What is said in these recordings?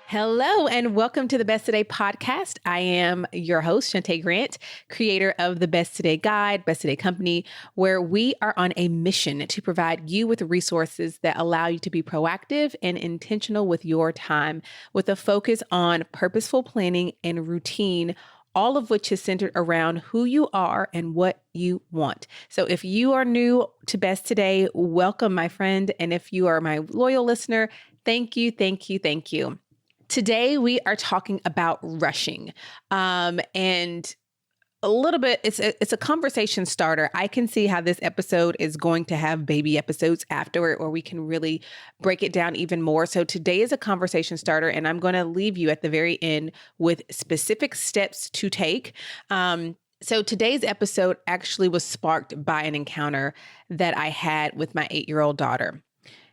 Hello and welcome to the Best Today podcast. I am your host, Shantae Grant, creator of the Best Today Guide, Best Today Company, where we are on a mission to provide you with resources that allow you to be proactive and intentional with your time, with a focus on purposeful planning and routine, all of which is centered around who you are and what you want. So if you are new to Best Today, welcome, my friend. And if you are my loyal listener, thank you, thank you, thank you. Today, we are talking about rushing, and a little bit, it's a conversation starter. I can see how this episode is going to have baby episodes afterward, or we can really break it down even more. So today is a conversation starter, and I'm going to leave you at the very end with specific steps to take. So today's episode actually was sparked by an encounter that I had with my 8-year-old daughter.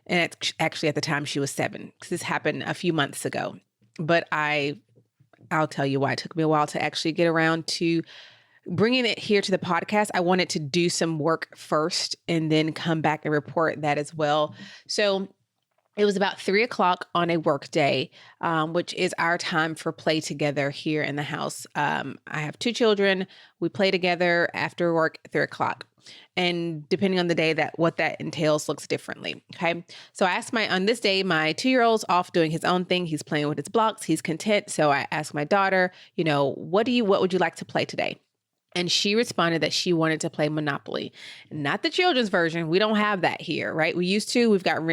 And it's actually at the time she was 7, because this happened a few months ago. But I'll tell you why it took me a while to actually get around to bringing it here to the podcast. I wanted to do some work first and then come back and report that as well. So it was about 3:00 on a work day, which is our time for play together here in the house. I have 2 children. We play together after work at 3:00. And depending on the day, what that entails looks differently. Okay. So I asked on this day, my 2-year-old's off doing his own thing. He's playing with his blocks. He's content. So I asked my daughter, what would you like to play today? And she responded that she wanted to play Monopoly, not the children's version. We don't have that here, right? We used to. We've gotten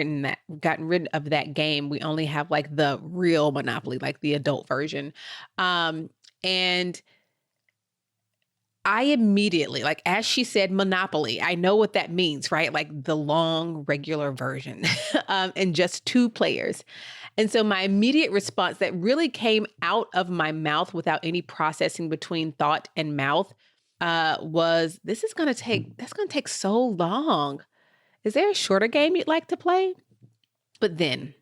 rid of that game. We only have like the real Monopoly, like the adult version. And I immediately, like as she said Monopoly, I know what that means, right? Like the long regular version and just 2 players. And so my immediate response that really came out of my mouth without any processing between thought and mouth was, that's going to take so long. Is there a shorter game you'd like to play? But then,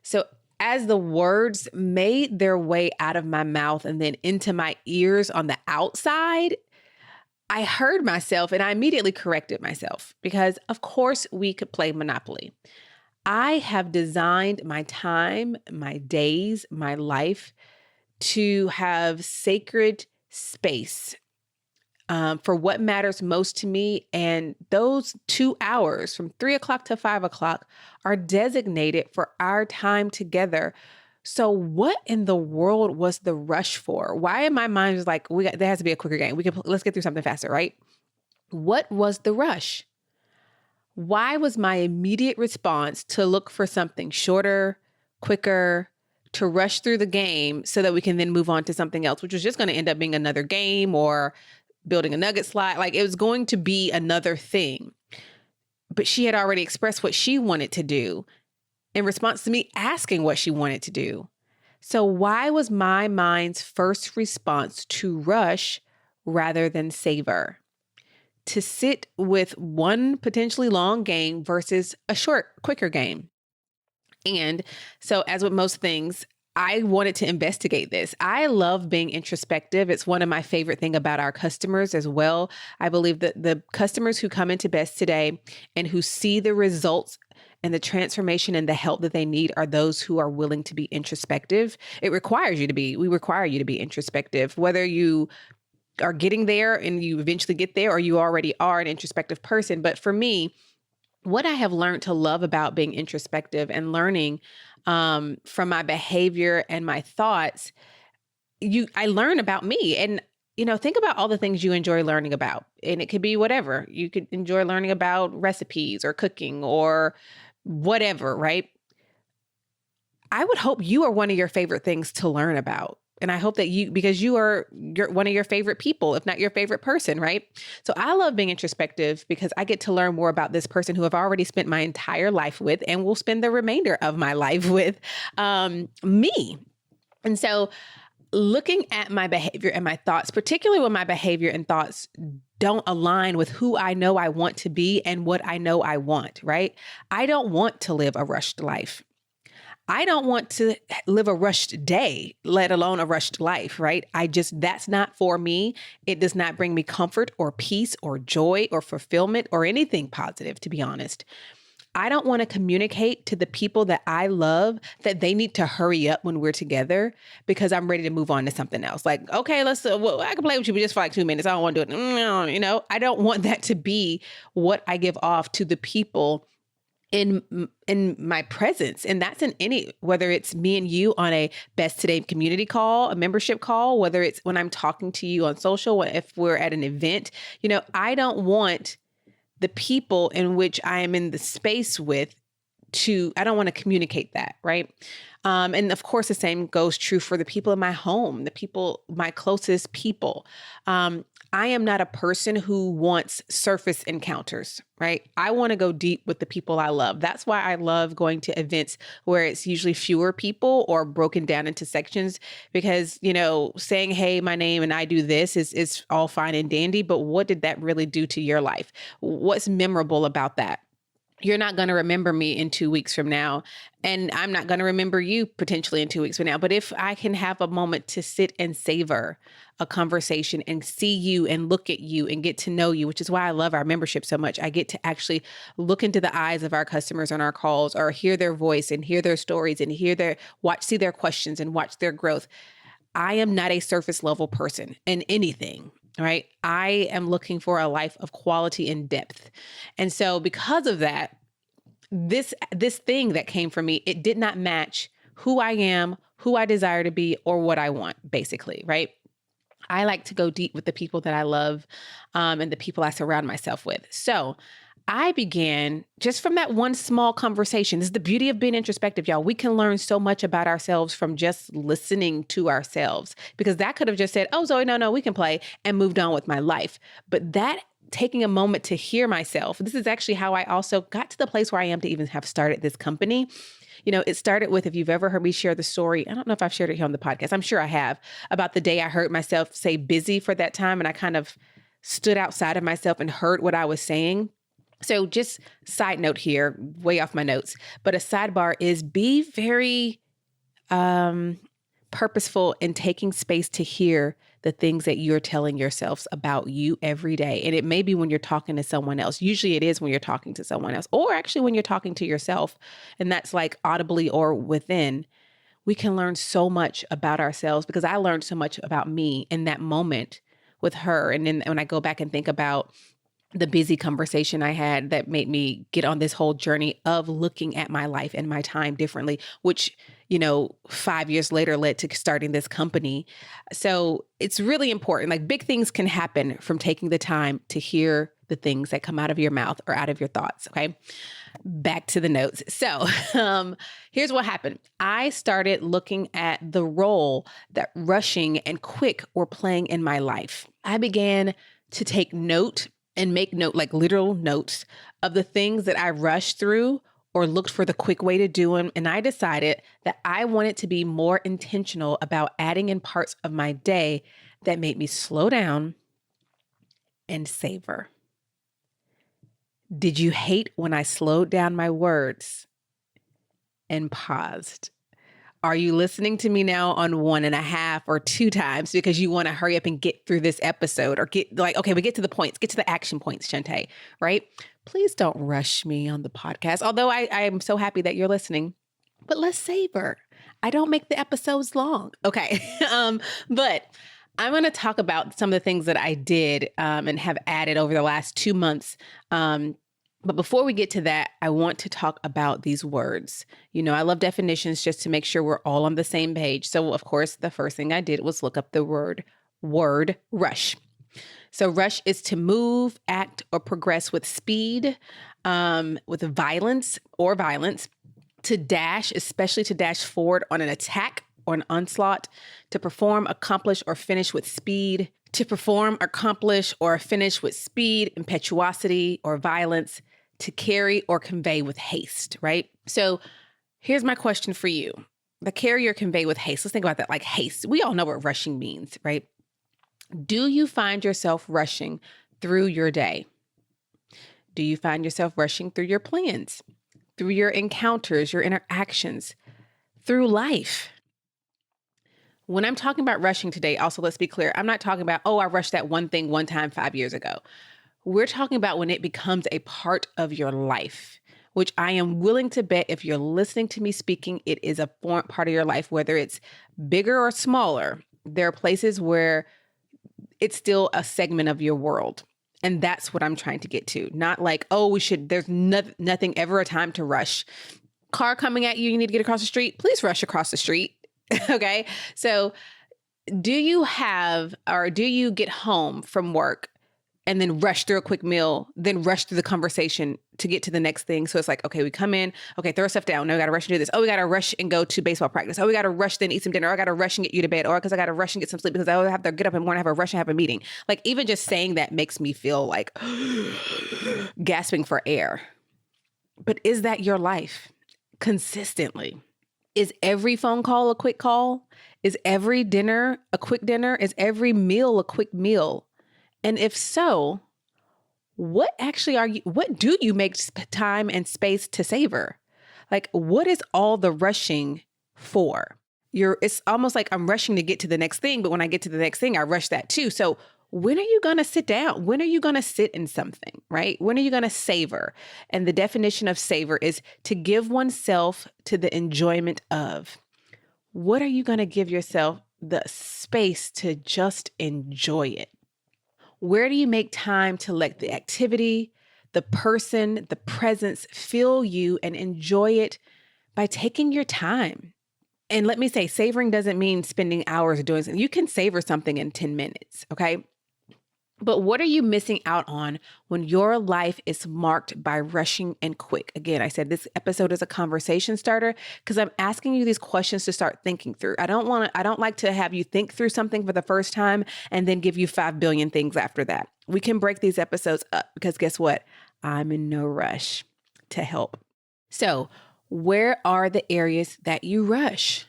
so as the words made their way out of my mouth and then into my ears on the outside, I heard myself and I immediately corrected myself because, of course, we could play Monopoly. I have designed my time, my days, my life to have sacred space for what matters most to me. And those 2 hours from 3:00 to 5:00 are designated for our time together. So what in the world was the rush for? Why in my mind was like, there has to be a quicker game. Let's get through something faster, right? What was the rush? Why was my immediate response to look for something shorter, quicker, to rush through the game so that we can then move on to something else, which was just going to end up being another game or building a nugget slide. Like it was going to be another thing. But she had already expressed what she wanted to do in response to me asking what she wanted to do. So why was my mind's first response to rush rather than savor? To sit with one potentially long game versus a short, quicker game. And so as with most things, I wanted to investigate this. I love being introspective. It's one of my favorite things about our customers as well. I believe that the customers who come into Best Today and who see the results and the transformation and the help that they need are those who are willing to be introspective. We require you to be introspective, whether you are getting there and you eventually get there or you already are an introspective person. But for me, what I have learned to love about being introspective and learning from my behavior and my thoughts, I learn about me. And, think about all the things you enjoy learning about. And it could be whatever. You could enjoy learning about recipes or cooking or whatever, right? I would hope you are one of your favorite things to learn about. And I hope that because you're one of your favorite people, if not your favorite person, right? So I love being introspective because I get to learn more about this person who I've already spent my entire life with and will spend the remainder of my life with me. And so looking at my behavior and my thoughts, particularly when my behavior and thoughts don't align with who I know I want to be and what I know I want, right? I don't want to live a rushed life. I don't want to live a rushed day, let alone a rushed life, right? That's not for me. It does not bring me comfort or peace or joy or fulfillment or anything positive, to be honest. I don't want to communicate to the people that I love that they need to hurry up when we're together because I'm ready to move on to something else. Like, okay, well, I can play with you just for like 2 minutes. I don't want to do it. I don't want that to be what I give off to the people in my presence. And that's in whether it's me and you on a Best Today community call, a membership call, whether it's when I'm talking to you on social, if we're at an event, I don't want the people in which I am in the space with I don't want to communicate that. Right. And of course, the same goes true for the people in my home, my closest people. I am not a person who wants surface encounters, right? I want to go deep with the people I love. That's why I love going to events where it's usually fewer people or broken down into sections because, saying, hey, my name and I do this is all fine and dandy, but what did that really do to your life? What's memorable about that? You're not going to remember me in 2 weeks from now, and I'm not going to remember you potentially in 2 weeks from now. But if I can have a moment to sit and savor a conversation and see you and look at you and get to know you, which is why I love our membership so much. I get to actually look into the eyes of our customers on our calls or hear their voice and hear their stories and see their questions and watch their growth. I am not a surface level person in anything. Right? I am looking for a life of quality and depth. And so because of that, this thing that came from me, it did not match who I am, who I desire to be, or what I want, basically, right? I like to go deep with the people that I love and the people I surround myself with. So I began just from that one small conversation. This is the beauty of being introspective, y'all. We can learn so much about ourselves from just listening to ourselves, because that could have just said, oh, Zoe, no, we can play, and moved on with my life. But that taking a moment to hear myself, this is actually how I also got to the place where I am to even have started this company. It started with, if you've ever heard me share the story, I don't know if I've shared it here on the podcast, I'm sure I have, about the day I heard myself say busy for that time. And I kind of stood outside of myself and heard what I was saying. So just side note here, way off my notes, but a sidebar is be very purposeful in taking space to hear the things that you're telling yourselves about you every day. And it may be when you're talking to someone else. Usually it is when you're talking to someone else, or actually when you're talking to yourself. And that's like audibly or within. We can learn so much about ourselves, because I learned so much about me in that moment with her. And then when I go back and think about the busy conversation I had that made me get on this whole journey of looking at my life and my time differently, which, 5 years later led to starting this company. So it's really important. Like, big things can happen from taking the time to hear the things that come out of your mouth or out of your thoughts. Okay. Back to the notes. So here's what happened. I started looking at the role that rushing and quick were playing in my life. I began to take note and make note, like literal notes, of the things that I rushed through or looked for the quick way to do them. And I decided that I wanted to be more intentional about adding in parts of my day that made me slow down and savor. Did you hate when I slowed down my words and paused? Are you listening to me now on 1.5 or 2 times because you want to hurry up and get through this episode, or okay, we get to the points, get to the action points, Shantae, right? Please don't rush me on the podcast. Although I am so happy that you're listening, but let's savor. I don't make the episodes long. Okay. But I'm going to talk about some of the things that I did and have added over the last 2 months. But before we get to that, I want to talk about these words. I love definitions just to make sure we're all on the same page. So, of course, the first thing I did was look up the word rush. So rush is to move, act, or progress with speed, with violence, to dash, especially to dash forward on an attack or an onslaught, to perform, accomplish, or finish with speed, to perform, accomplish, or finish with speed, impetuosity, or violence, to carry or convey with haste, right? So here's my question for you. The carry or convey with haste. Let's think about that, like haste. We all know what rushing means, right? Do you find yourself rushing through your day? Do you find yourself rushing through your plans, through your encounters, your interactions, through life? When I'm talking about rushing today, also, let's be clear, I'm not talking about, I rushed that one thing one time 5 years ago. We're talking about when it becomes a part of your life, which I am willing to bet if you're listening to me speaking, it is a part of your life, whether it's bigger or smaller. There are places where it's still a segment of your world. And that's what I'm trying to get to. Not like, oh, there's nothing ever a time to rush. Car coming at you, you need to get across the street. Please rush across the street. Okay. So do you get home from work and then rush through a quick meal, then rush through the conversation to get to the next thing? So it's like, okay, we come in, okay, throw stuff down. No, we got to rush and do this. Oh, we got to rush and go to baseball practice. Oh, we got to rush then eat some dinner. Or I got to rush and get you to bed. Or because I got to rush and get some sleep because I have to get up in the morning, have a rush and have a meeting. Like even just saying that makes me feel like gasping for air. But is that your life consistently? Is every phone call a quick call? Is every dinner a quick dinner? Is every meal a quick meal? And if so, what do you make time and space to savor? Like, what is all the rushing for? It's almost like I'm rushing to get to the next thing, but when I get to the next thing, I rush that too. So when are you going to sit down? When are you going to sit in something, right? When are you going to savor? And the definition of savor is to give oneself to the enjoyment of. What are you going to give yourself the space to just enjoy it? Where do you make time to let the activity, the person, the presence fill you and enjoy it by taking your time? And let me say, savoring doesn't mean spending hours doing something. You can savor something in 10 minutes, okay? But what are you missing out on when your life is marked by rushing and quick? Again, I said this episode is a conversation starter because I'm asking you these questions to start thinking through. I don't like to have you think through something for the first time and then give you 5 billion things after that. We can break these episodes up because guess what? I'm in no rush to help. So, where are the areas that you rush?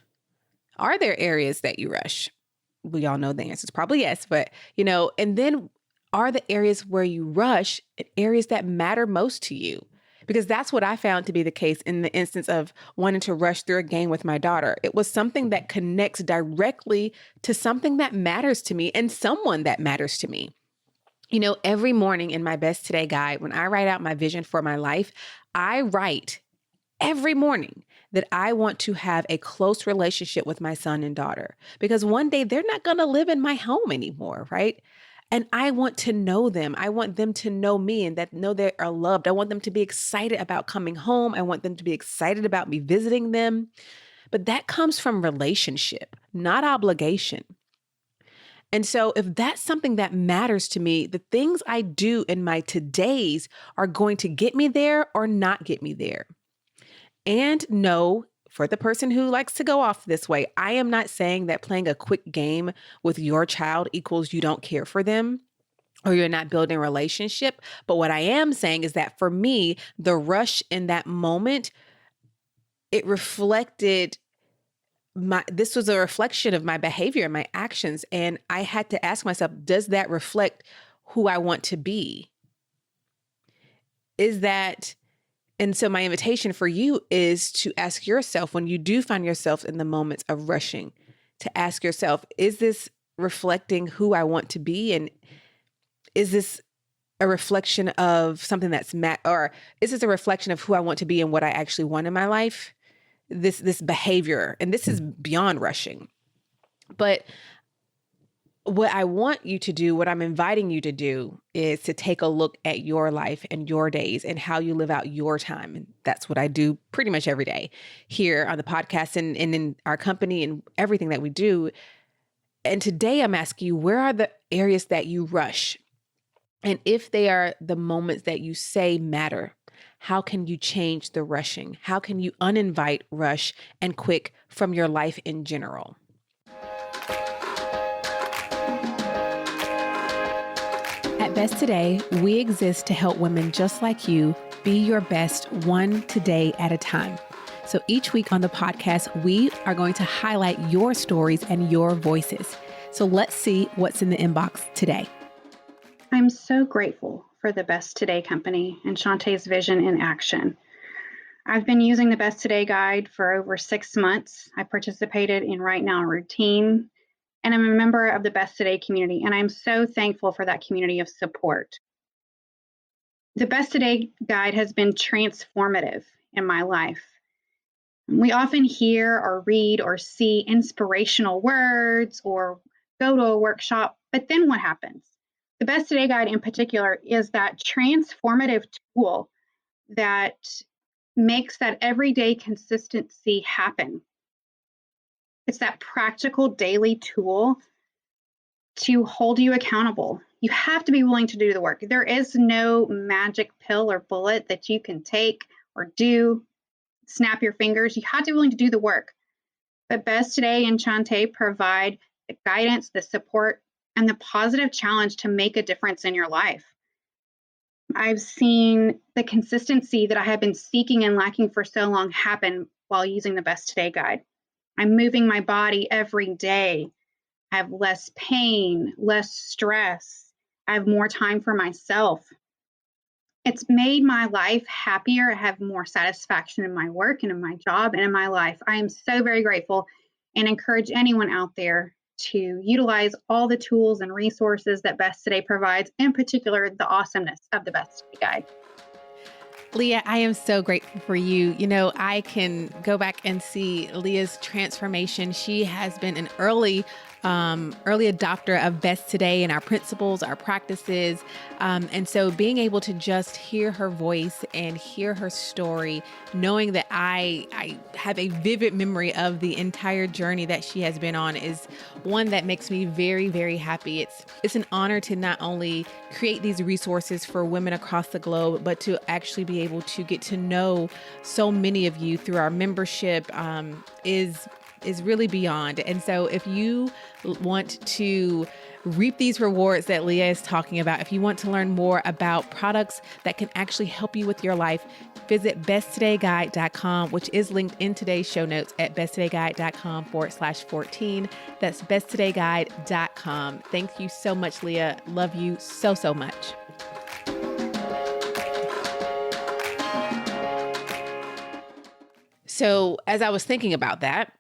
Are there areas that you rush? We all know the answer is probably yes, but and then are the areas where you rush areas that matter most to you? Because that's what I found to be the case in the instance of wanting to rush through a game with my daughter. It was something that connects directly to something that matters to me and someone that matters to me. Every morning in my Best Today guide, when I write out my vision for my life, I write every morning that I want to have a close relationship with my son and daughter because one day they're not going to live in my home anymore, right? And I want to know them. I want them to know me and know they are loved. I want them to be excited about coming home. I want them to be excited about me visiting them. But that comes from relationship, not obligation. And so if that's something that matters to me, the things I do in my todays are going to get me there or not get me there. And no, for the person who likes to go off this way, I am not saying that playing a quick game with your child equals you don't care for them or you're not building a relationship. But what I am saying is that for me, the rush in that moment, it reflected this was a reflection of my behavior and my actions. And I had to ask myself, does that reflect who I want to be? And so my invitation for you is to ask yourself, when you do find yourself in the moments of rushing, to ask yourself, is this reflecting who I want to be? And is this a reflection of something that's or is this a reflection of who I want to be and what I actually want in my life? This behavior, and this is beyond rushing. But what I want you to do, what I'm inviting you to do is to take a look at your life and your days and how you live out your time. And that's what I do pretty much every day here on the podcast and in our company and everything that we do. And today I'm asking you, where are the areas that you rush? And if they are the moments that you say matter, how can you change the rushing? How can you uninvite rush and quick from your life in general? At Best Today, we exist to help women just like you be your best one today at a time. So each week on the podcast, we are going to highlight your stories and your voices. So let's see what's in the inbox today. I'm so grateful for the Best Today company and Shantae's vision in action. I've been using the Best Today guide for over 6 months. I participated in Right Now Routine, and I'm a member of the Best Today community, and I'm so thankful for that community of support. The Best Today guide has been transformative in my life. We often hear or read or see inspirational words or go to a workshop, but then what happens? The Best Today guide in particular is that transformative tool that makes that everyday consistency happen. It's that practical daily tool to hold you accountable. You have to be willing to do the work. There is no magic pill or bullet that you can take or do, snap your fingers. You have to be willing to do the work. But Best Today and Shantae provide the guidance, the support, and the positive challenge to make a difference in your life. I've seen the consistency that I have been seeking and lacking for so long happen while using the Best Today guide. I'm moving my body every day. I have less pain, less stress. I have more time for myself. It's made my life happier. I have more satisfaction in my work and in my job and in my life. I am so very grateful and encourage anyone out there to utilize all the tools and resources that Best Today provides, in particular, the awesomeness of the Best Today guide. Leah, I am so grateful for you. I can go back and see Leah's transformation. She has been an early adopter of Best Today and our principles, our practices. And so being able to just hear her voice and hear her story, knowing that I have a vivid memory of the entire journey that she has been on, is one that makes me very, very happy. It's an honor to not only create these resources for women across the globe, but to actually be able to get to know so many of you through our membership is really beyond. And so if you want to reap these rewards that Leah is talking about, if you want to learn more about products that can actually help you with your life, visit besttodayguide.com, which is linked in today's show notes at besttodayguide.com/14. That's besttodayguide.com. Thank you so much, Leah. Love you so, so much. So as I was thinking about that,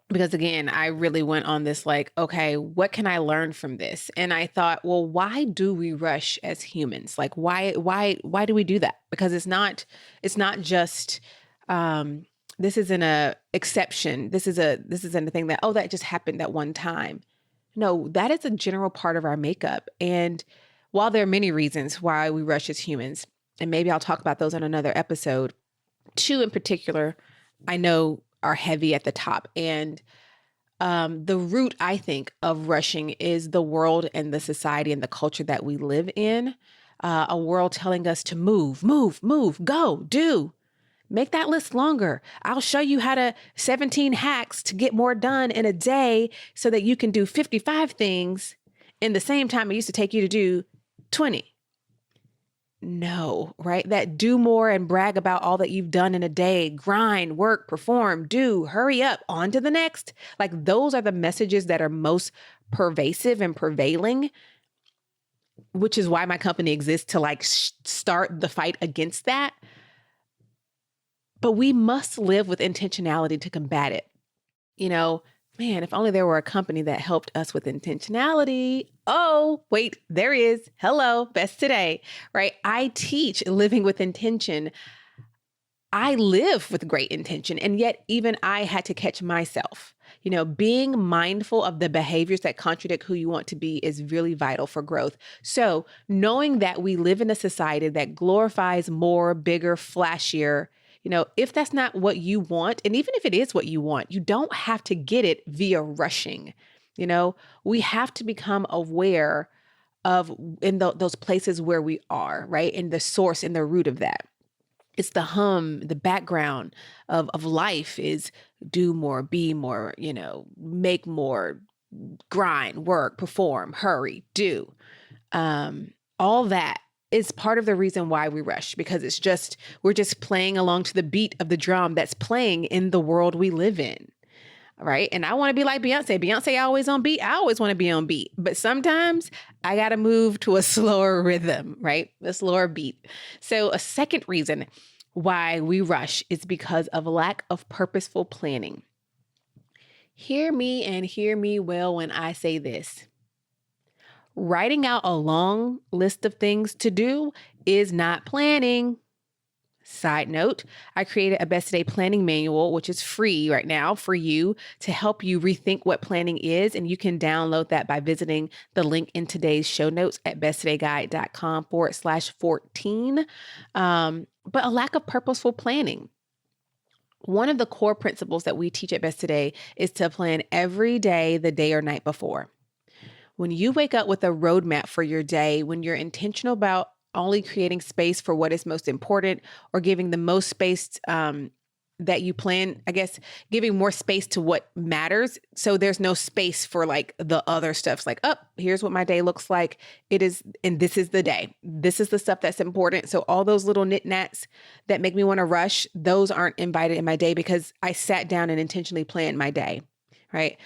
because again, I really went on this okay, what can I learn from this? And I thought, well, why do we rush as humans? Why do we do that? Because it's not just, this isn't a exception. This isn't a thing that, that just happened that one time. No, that is a general part of our makeup. And while there are many reasons why we rush as humans, and maybe I'll talk about those in another episode, two in particular, I know are heavy at the top. And the root, I think, of rushing is the world and the society and the culture that we live in. A world telling us to move, go, do. Make that list longer. I'll show you how to 17 hacks to get more done in a day so that you can do 55 things in the same time it used to take you to do 20. No, right? That do more and brag about all that you've done in a day, grind, work, perform, do, hurry up, on to the next. Those are the messages that are most pervasive and prevailing, which is why my company exists, to start the fight against that. But we must live with intentionality to combat it. Man, if only there were a company that helped us with intentionality. Oh, wait, there is. Hello, Best Today, right? I teach living with intention. I live with great intention, and yet even I had to catch myself. Being mindful of the behaviors that contradict who you want to be is really vital for growth. So knowing that we live in a society that glorifies more, bigger, flashier, if that's not what you want, and even if it is what you want, you don't have to get it via rushing. We have to become aware of those places where we are, right? In the source, in the root of that. It's the background of life is do more, be more, make more, grind, work, perform, hurry, do. All that is part of the reason why we rush, because we're just playing along to the beat of the drum that's playing in the world we live in. Right. And I want to be like Beyonce. Beyonce always on beat. I always want to be on beat. But sometimes I got to move to a slower rhythm, right? A slower beat. So a second reason why we rush is because of lack of purposeful planning. Hear me and hear me well when I say this. Writing out a long list of things to do is not planning. Side note, I created a Best Today planning manual, which is free right now for you to help you rethink what planning is. And you can download that by visiting the link in today's show notes at besttodayguide.com/14. But a lack of purposeful planning. One of the core principles that we teach at Best Today is to plan every day, the day or night before. When you wake up with a roadmap for your day, when you're intentional about only creating space for what is most important or giving the most space that you plan, I guess, giving more space to what matters. So there's no space for like the other stuff. It's like, oh, here's what my day looks like. It is, and this is the day. This is the stuff that's important. So all those little knickknacks that make me want to rush, those aren't invited in my day because I sat down and intentionally planned my day, right?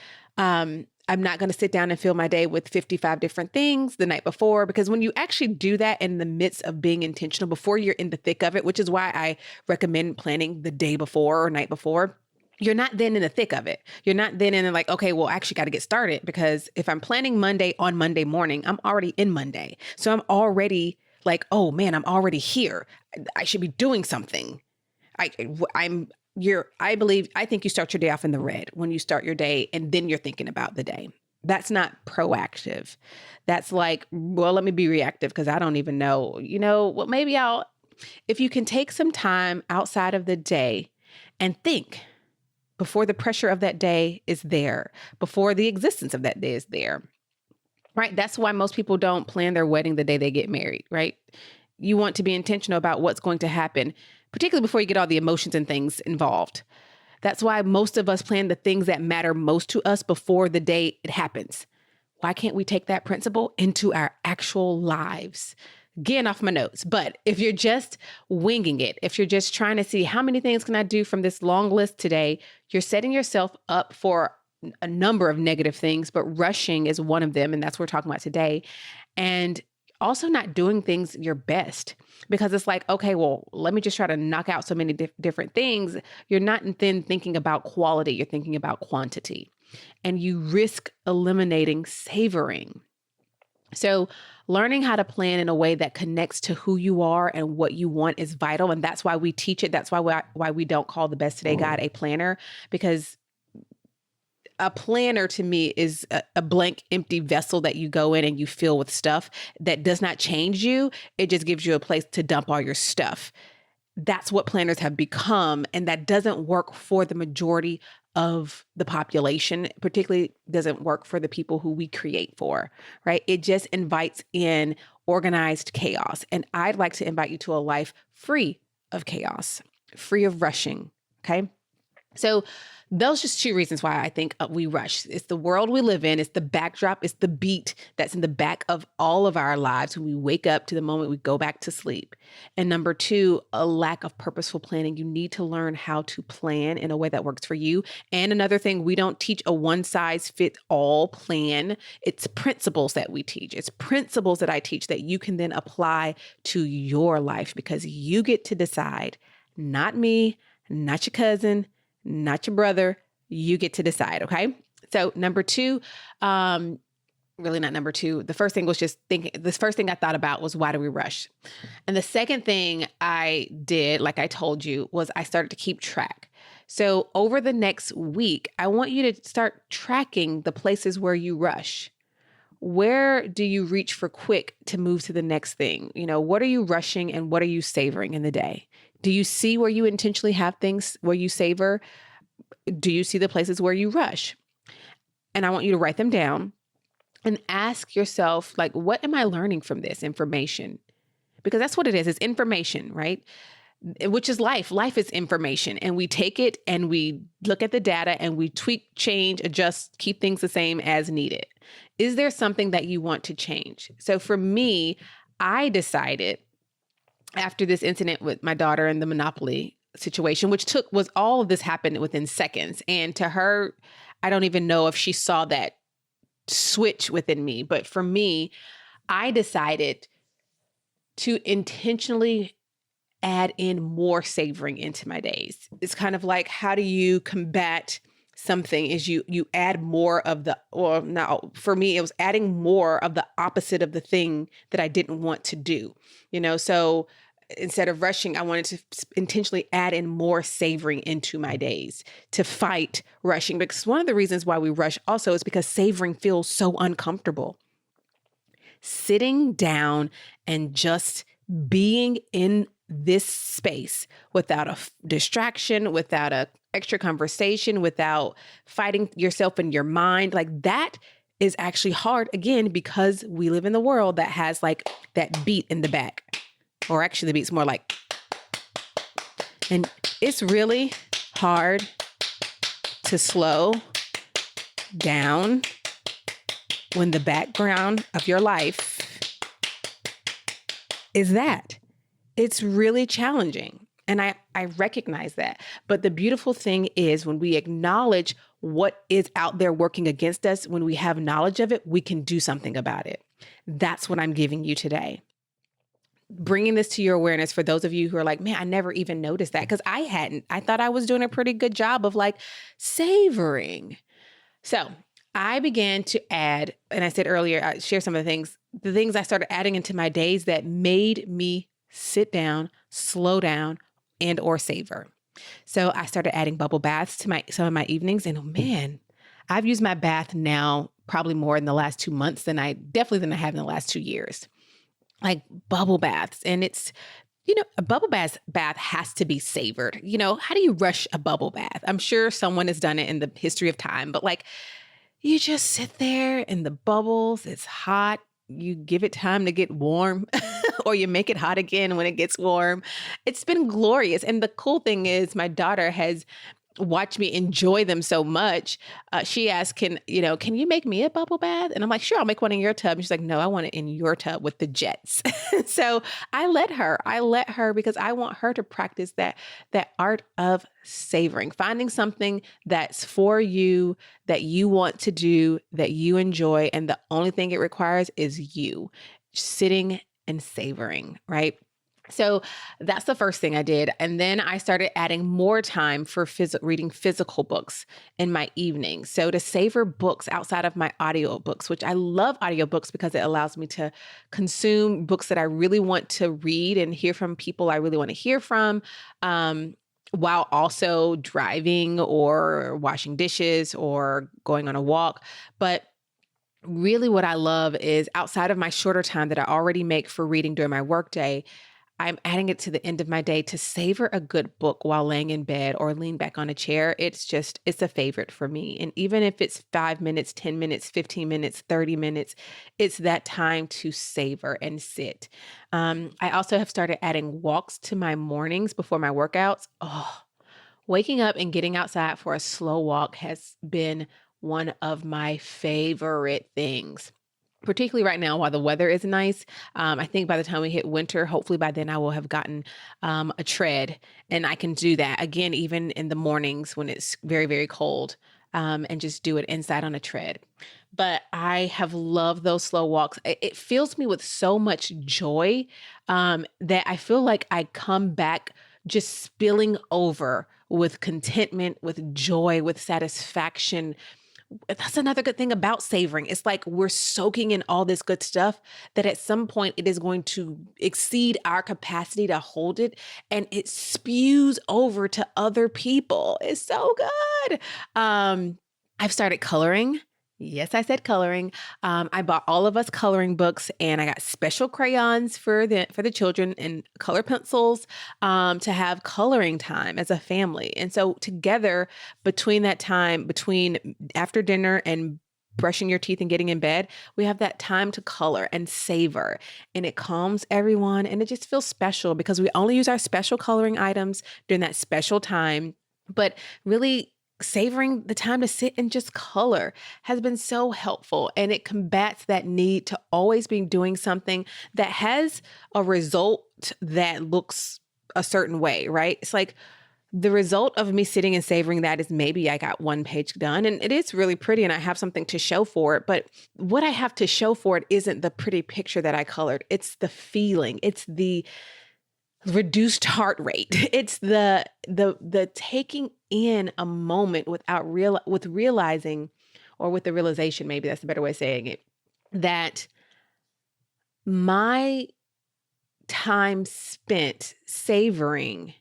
I'm not going to sit down and fill my day with 55 different things the night before, because when you actually do that in the midst of being intentional before you're in the thick of it, which is why I recommend planning the day before or night before, you're not then in the thick of it. You're not then in like, okay, well, I actually got to get started, because if I'm planning Monday on Monday morning, I'm already in Monday. So I'm already like, oh man, I'm already here. I should be doing something. I think you start your day off in the red when you start your day and then you're thinking about the day. That's not proactive. That's like, well, let me be reactive because I don't even know, well, maybe if you can take some time outside of the day and think before the pressure of that day is there, before the existence of that day is there, right? That's why most people don't plan their wedding the day they get married, right? You want to be intentional about what's going to happen, particularly before you get all the emotions and things involved. That's why most of us plan the things that matter most to us before the day it happens. Why can't we take that principle into our actual lives? Again, off my notes. But if you're just winging it, if you're just trying to see how many things can I do from this long list today, you're setting yourself up for a number of negative things, but rushing is one of them. And that's what we're talking about today. And also not doing things your best, because it's like, okay, well, let me just try to knock out so many different things. You're not then thinking about quality, you're thinking about quantity, and you risk eliminating savoring. So learning how to plan in a way that connects to who you are and what you want is vital. And that's why we teach it. That's why we don't call the Best Today Guide a planner, because a planner to me is a blank, empty vessel that you go in and you fill with stuff that does not change you. It just gives you a place to dump all your stuff. That's what planners have become. And that doesn't work for the majority of the population, particularly doesn't work for the people who we create for, right? It just invites in organized chaos. And I'd like to invite you to a life free of chaos, free of rushing, okay? So those are just two reasons why I think we rush. It's the world we live in. It's the backdrop. It's the beat that's in the back of all of our lives when we wake up to the moment we go back to sleep. And number two, a lack of purposeful planning. You need to learn how to plan in a way that works for you. And another thing, we don't teach a one-size-fits-all plan. It's principles that we teach. It's principles that I teach that you can then apply to your life, because you get to decide, not me, not your cousin, not your brother. You get to decide. Okay. So number two, really not number two. The first thing was just thinking, the first thing I thought about was, why do we rush? And the second thing I did, like I told you, was I started to keep track. So over the next week, I want you to start tracking the places where you rush. Where do you reach for quick to move to the next thing? What are you rushing and what are you savoring in the day? Do you see where you intentionally have things where you savor? Do you see the places where you rush? And I want you to write them down and ask yourself, like, what am I learning from this information? Because that's what it is. It's information, right? Which is life. Life is information. And we take it and we look at the data and we tweak, change, adjust, keep things the same as needed. Is there something that you want to change? So for me, I decided after this incident with my daughter and the Monopoly situation, was all of this happened within seconds. And to her, I don't even know if she saw that switch within me. But for me, I decided to intentionally add in more savoring into my days. It's kind of like, how do you combat something is you add more of the, or now for me, it was adding more of the opposite of the thing that I didn't want to do, so instead of rushing, I wanted to intentionally add in more savoring into my days to fight rushing. Because one of the reasons why we rush also is because savoring feels so uncomfortable. Sitting down and just being in this space without a distraction, without a extra conversation, without fighting yourself in your mind, like that is actually hard, again, because we live in the world that has like that beat in the back. Or actually the beat's more like, and it's really hard to slow down when the background of your life is that. It's really challenging. And I recognize that. But the beautiful thing is when we acknowledge what is out there working against us, when we have knowledge of it, we can do something about it. That's what I'm giving you today. Bringing this to your awareness for those of you who are like, man, I never even noticed that, because I hadn't. I thought I was doing a pretty good job of like savoring. So I began to add, and I said earlier, I shared some of the things I started adding into my days that made me sit down, slow down, and or savor. So I started adding bubble baths to some of my evenings, and man, I've used my bath now probably more in the last 2 months than I have in the last 2 years. Like bubble baths. And it's, a bubble bath has to be savored. How do you rush a bubble bath? I'm sure someone has done it in the history of time, but like you just sit there in the bubbles. It's hot. You give it time to get warm or you make it hot again when it gets warm. It's been glorious. And the cool thing is my daughter has watch me enjoy them so much. She asked, can you make me a bubble bath? And I'm like, sure, I'll make one in your tub. And she's like, no, I want it in your tub with the jets. So I let her because I want her to practice that art of savoring, finding something that's for you, that you want to do, that you enjoy. And the only thing it requires is you sitting and savoring, right? So that's the first thing I did. And then I started adding more time for reading physical books in my evenings. So to savor books outside of my audiobooks, which I love audiobooks because it allows me to consume books that I really want to read and hear from people I really want to hear from, while also driving or washing dishes or going on a walk. But really what I love is outside of my shorter time that I already make for reading during my workday, I'm adding it to the end of my day to savor a good book while laying in bed or lean back on a chair. It's a favorite for me. And even if it's 5 minutes, 10 minutes, 15 minutes, 30 minutes, it's that time to savor and sit. I also have started adding walks to my mornings before my workouts. Oh, waking up and getting outside for a slow walk has been one of my favorite things. Particularly right now while the weather is nice. I think by the time we hit winter, hopefully by then I will have gotten a tread, and I can do that again, even in the mornings when it's very, very cold, and just do it inside on a tread. But I have loved those slow walks. It fills me with so much joy that I feel like I come back just spilling over with contentment, with joy, with satisfaction. That's another good thing about savoring. It's like we're soaking in all this good stuff that at some point it is going to exceed our capacity to hold it, and it spews over to other people. It's so good. I've started coloring. Yes, I said coloring. I bought all of us coloring books, and I got special crayons for the children and color pencils to have coloring time as a family. And so together, between that time, between after dinner and brushing your teeth and getting in bed, we have that time to color and savor, and it calms everyone, and it just feels special because we only use our special coloring items during that special time. But really, savoring the time to sit and just color has been so helpful, and it combats that need to always be doing something that has a result that looks a certain way, right? It's like the result of me sitting and savoring that is maybe I got one page done and it is really pretty and I have something to show for it. But what I have to show for it isn't the pretty picture that I colored. It's the feeling. It's the reduced heart rate. It's the taking in a moment without realizing, or with the realization, maybe that's a better way of saying it, that my time spent savoring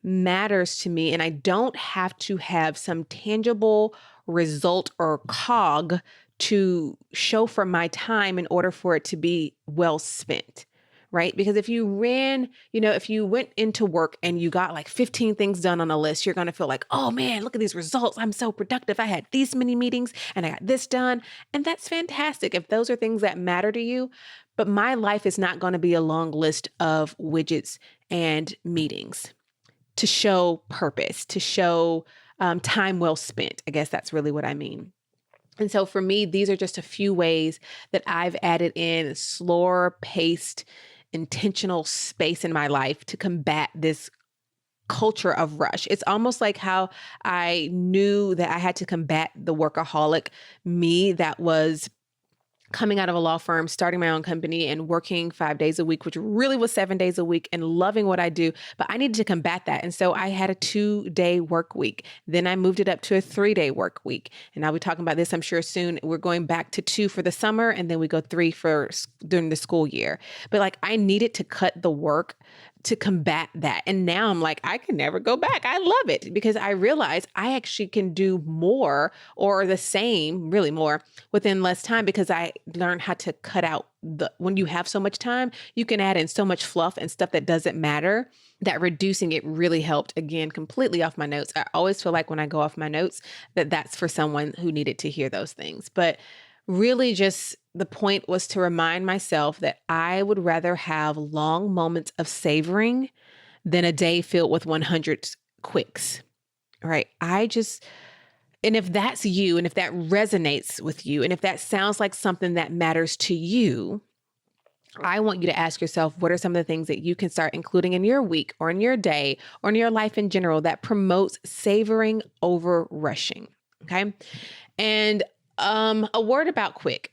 matters to me, and I don't have to have some tangible result or cog to show for my time in order for it to be well spent. Right? Because if you if you went into work and you got like 15 things done on a list, you're going to feel like, oh man, look at these results. I'm so productive. I had these many meetings and I got this done. And that's fantastic if those are things that matter to you. But my life is not going to be a long list of widgets and meetings to show purpose, to show time well spent. I guess that's really what I mean. And so for me, these are just a few ways that I've added in slower paced, intentional space in my life to combat this culture of rush. It's almost like how I knew that I had to combat the workaholic me that was coming out of a law firm, starting my own company and working 5 days a week, which really was 7 days a week, and loving what I do. But I needed to combat that. And so I had a 2-day work week. Then I moved it up to a 3-day work week. And I'll be talking about this, I'm sure, soon. We're going back to 2 for the summer, and then we go 3 for during the school year. But like, I needed to cut the work to combat that. And now I'm like, I can never go back. I love it because I realize I actually can do more or the same, really more, within less time, because I learned how to cut out when you have so much time, you can add in so much fluff and stuff that doesn't matter, that reducing it really helped. Again, completely off my notes. I always feel like when I go off my notes that that's for someone who needed to hear those things. But really just the point was to remind myself that I would rather have long moments of savoring than a day filled with 100 quicks, right? And if that's you, and if that resonates with you, and if that sounds like something that matters to you, I want you to ask yourself, what are some of the things that you can start including in your week or in your day or in your life in general that promotes savoring over rushing? Okay. And a word about quick.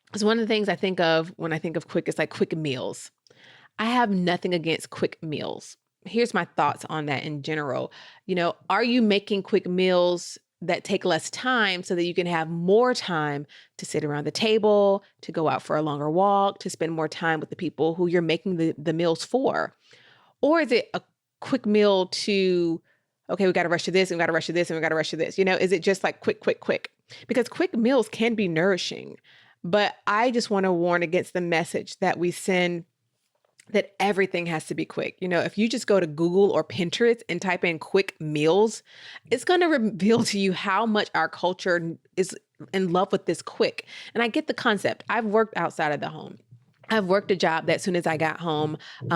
Because one of the things I think of when I think of quick is like quick meals. I have nothing against quick meals. Here's my thoughts on that in general. Are you making quick meals that take less time so that you can have more time to sit around the table, to go out for a longer walk, to spend more time with the people who you're making the meals for? Or is it a quick meal to, okay, we got to rush to this, and we got to rush to this, and we got to rush to this? Is it just like quick, quick, quick? Because quick meals can be nourishing, but I just want to warn against the message that we send that everything has to be quick. If you just go to Google or Pinterest and type in quick meals, it's going to reveal to you how much our culture is in love with this quick. And I get the concept. I've worked outside of the home. I've worked a job that as soon as I got home, when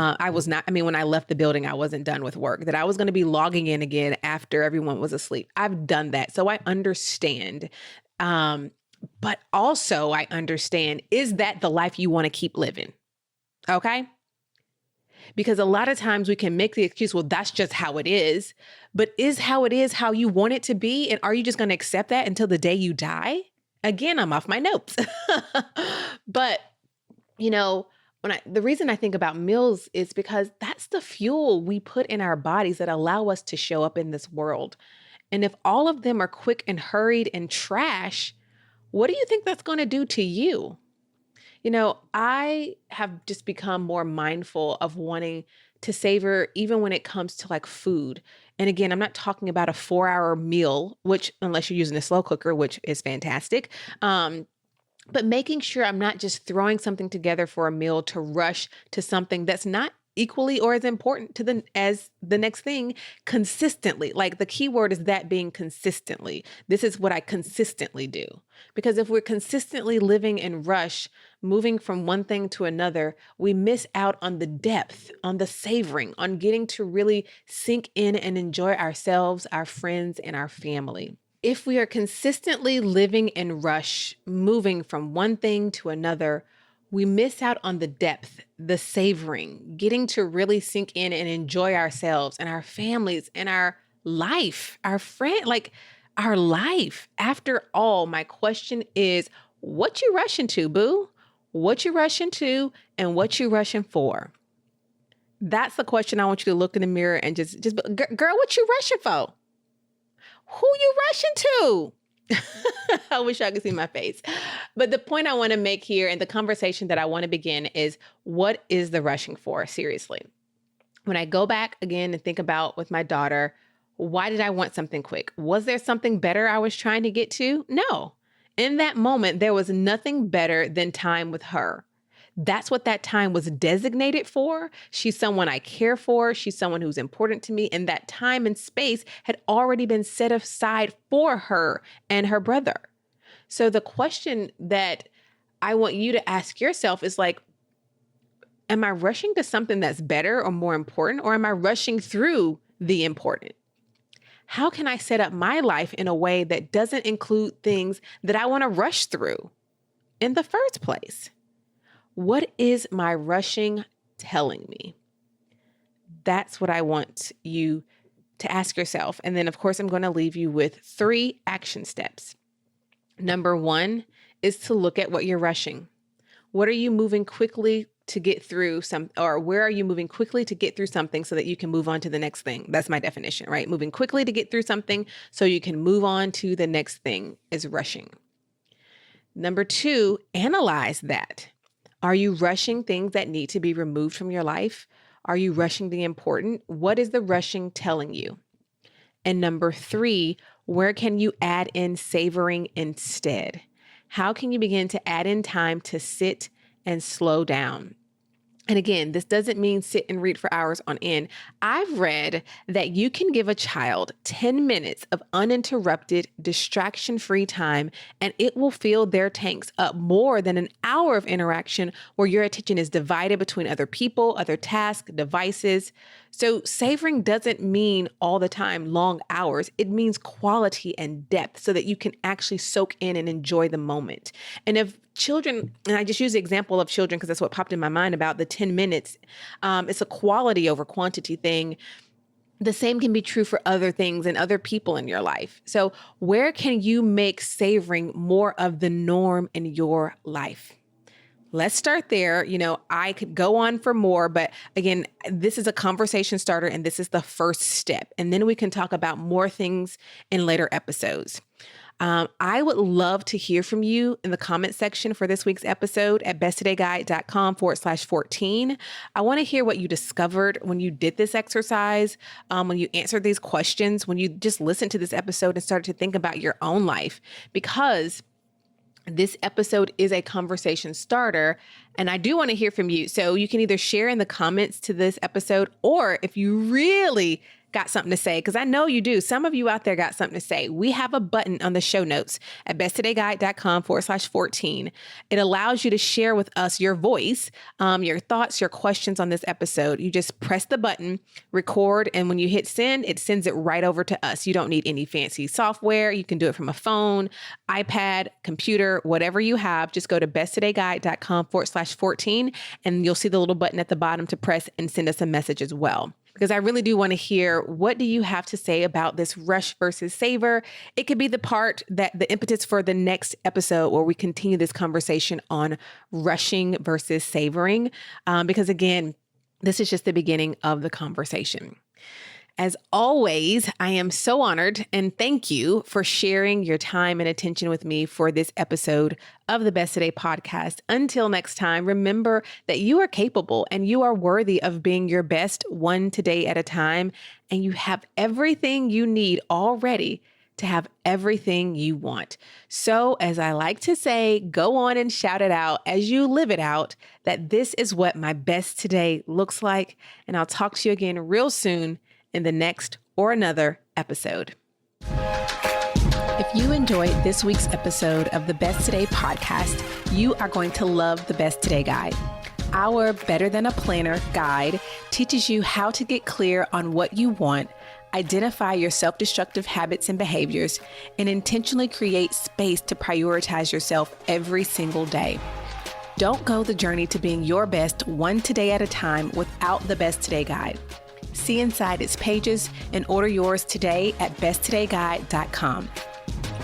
I left the building, I wasn't done with work, that I was going to be logging in again after everyone was asleep. I've done that. So I understand. But also I understand, is that the life you want to keep living? Okay. Because a lot of times we can make the excuse, well, that's just how it is. But is how it is how you want it to be? And are you just going to accept that until the day you die? Again, I'm off my notes. But the reason I think about meals is because that's the fuel we put in our bodies that allow us to show up in this world. And if all of them are quick and hurried and trash, what do you think that's going to do to you? I have just become more mindful of wanting to savor even when it comes to like food. And again, I'm not talking about a 4-hour meal, which unless you're using a slow cooker, which is fantastic. But making sure I'm not just throwing something together for a meal to rush to something that's not equally or as important as the next thing consistently. Like the key word is that being consistently. This is what I consistently do. Because if we're consistently living in rush, moving from one thing to another, we miss out on the depth, on the savoring, on getting to really sink in and enjoy ourselves, our friends, and our family. If we are consistently living in rush, moving from one thing to another, we miss out on the depth, the savoring, getting to really sink in and enjoy ourselves and our families and our life, our life. After all, my question is, what you rushing to, boo? What you rushing to and what you rushing for? That's the question I want you to look in the mirror and just girl, what you rushing for? Who you rushing to? I wish I could see my face. But the point I want to make here and the conversation that I want to begin is, what is the rushing for? Seriously. When I go back again and think about with my daughter, why did I want something quick? Was there something better I was trying to get to? No. In that moment, there was nothing better than time with her. That's what that time was designated for. She's someone I care for. She's someone who's important to me. And that time and space had already been set aside for her and her brother. So the question that I want you to ask yourself is like, am I rushing to something that's better or more important, or am I rushing through the important? How can I set up my life in a way that doesn't include things that I want to rush through in the first place? What is my rushing telling me? That's what I want you to ask yourself. And then, of course, I'm going to leave you with 3 action steps. Number 1 is to look at what you're rushing. What are you moving quickly to get through or where are you moving quickly to get through something so that you can move on to the next thing? That's my definition, right? Moving quickly to get through something so you can move on to the next thing is rushing. Number 2, analyze that. Are you rushing things that need to be removed from your life? Are you rushing the important? What is the rushing telling you? And number 3, where can you add in savoring instead? How can you begin to add in time to sit and slow down? And again, this doesn't mean sit and read for hours on end. I've read that you can give a child 10 minutes of uninterrupted, distraction-free time, and it will fill their tanks up more than an hour of interaction where your attention is divided between other people, other tasks, devices. So savoring doesn't mean all the time long hours. It means quality and depth so that you can actually soak in and enjoy the moment. And if children, and I just use the example of children because that's what popped in my mind about the 10 minutes. It's a quality over quantity thing. The same can be true for other things and other people in your life. So where can you make savoring more of the norm in your life? Let's start there. I could go on for more, but again, this is a conversation starter and this is the first step. And then we can talk about more things in later episodes. I would love to hear from you in the comment section for this week's episode at besttodayguide.com/14. I want to hear what you discovered when you did this exercise, when you answered these questions, when you just listened to this episode and started to think about your own life, because this episode is a conversation starter, and I do want to hear from you. So you can either share in the comments to this episode, or if you really got something to say, because I know you do. Some of you out there got something to say. We have a button on the show notes at besttodayguide.com/14. It allows you to share with us your voice, your thoughts, your questions on this episode. You just press the button, record, and when you hit send, it sends it right over to us. You don't need any fancy software. You can do it from a phone, iPad, computer, whatever you have. Just go to besttodayguide.com/14, and you'll see the little button at the bottom to press and send us a message as well. Because I really do want to hear, what do you have to say about this rush versus savor? It could be the part that the impetus for the next episode where we continue this conversation on rushing versus savoring. Because again, this is just the beginning of the conversation. As always, I am so honored and thank you for sharing your time and attention with me for this episode of the Best Today podcast. Until next time, remember that you are capable and you are worthy of being your best one today at a time, and you have everything you need already to have everything you want. So as I like to say, go on and shout it out as you live it out, that this is what my best today looks like. And I'll talk to you again real soon in the next or another episode. If you enjoyed this week's episode of the Best Today podcast, you are going to love the Best Today Guide. Our Better Than a Planner guide teaches you how to get clear on what you want, identify your self-destructive habits and behaviors, and intentionally create space to prioritize yourself every single day. Don't go the journey to being your best one today at a time without the Best Today Guide. See inside its pages and order yours today at besttodayguide.com.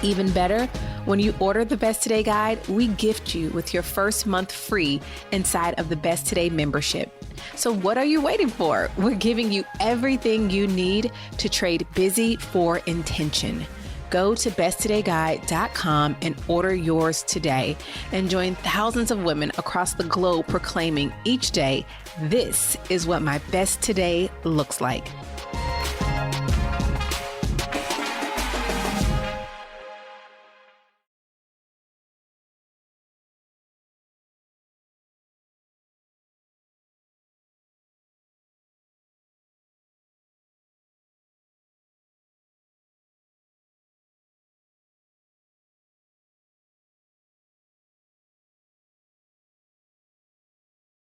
Even better, When you order the Best Today Guide, we gift you with your first month free inside of the Best Today membership. So what are you waiting for? We're giving you everything you need to trade busy for intention. Go to besttodayguide.com and order yours today and join thousands of women across the globe proclaiming each day, this is what my best today looks like.